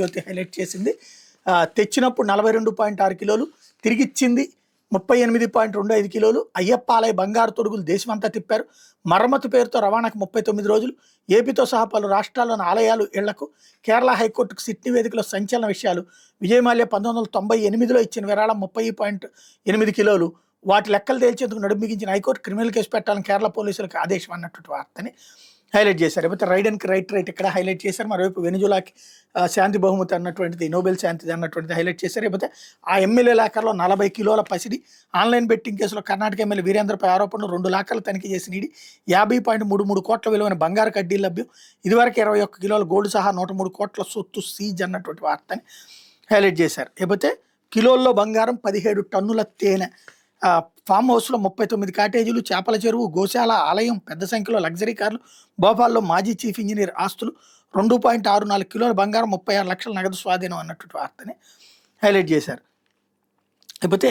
జ్యోతి highlight చేసింది. తెచ్చినప్పుడు 42.6 కిలోలు, తిరిగిచ్చింది 38.25 కిలోలు. అయ్యప్ప ఆలయ బంగారు తొడుగులు దేశమంతా తిప్పారు. మరమ్మతు పేరుతో రవాణాకు 39 రోజులు. ఏపీతో సహా పలు రాష్ట్రాల్లోని ఆలయాలు ఇళ్లకు. కేరళ హైకోర్టుకు సిట్ నివేదికలో సంచలన విషయాలు. విజయమాల్య 1998లో ఇచ్చిన విరాళం 30.8 కిలోలు. వాటి లెక్కలు తేల్చేందుకు నడుము బిగించిన హైకోర్టు క్రిమినల్ కేసు పెట్టాలని కేరళ పోలీసులకు ఆదేశం అన్నటువంటి వార్తని హైలైట్ చేశారు. లేకపోతే రైడెన్కి రైట్ ఇక్కడ హైలైట్ చేశారు. మరోవైపు వెనిజులాకి శాంతి బహుమతి అన్నటువంటిది, నోబెల్ శాంతిది అన్నటువంటిది హైలైట్ చేశారు. లేకపోతే ఆ ఎమ్మెల్యే లాకర్లో 40 కిలోల పసిడి. ఆన్లైన్ బెట్టింగ్ కేసులో కర్ణాటక ఎమ్మెల్యే వీరేంద్రపై ఆరోపణలు. 2 లాకర్లు తనిఖీ చేసి నీడి 50.33 కోట్ల విలువైన బంగారు కడ్డీలు లభ్యం. ఇదివరకు 21 కిలోల గోల్డ్ సహా 103 కోట్ల సొత్తు సీజ్ అన్నటువంటి వార్తని హైలైట్ చేశారు. లేకపోతే కిలోల్లో బంగారం, 17 టన్నుల తేనె. ఫామ్ హౌస్లో 39 కాటేజీలు, చేపల చెరువు, గోశాల, ఆలయం, పెద్ద సంఖ్యలో లగ్జరీ కార్లు. భోపాల్లో మాజీ చీఫ్ ఇంజనీర్ ఆస్తులు. 2.64 కిలోల బంగారం, 36 లక్షల నగదు స్వాధీనం అన్నటువంటి వార్తని హైలైట్ చేశారు. లేకపోతే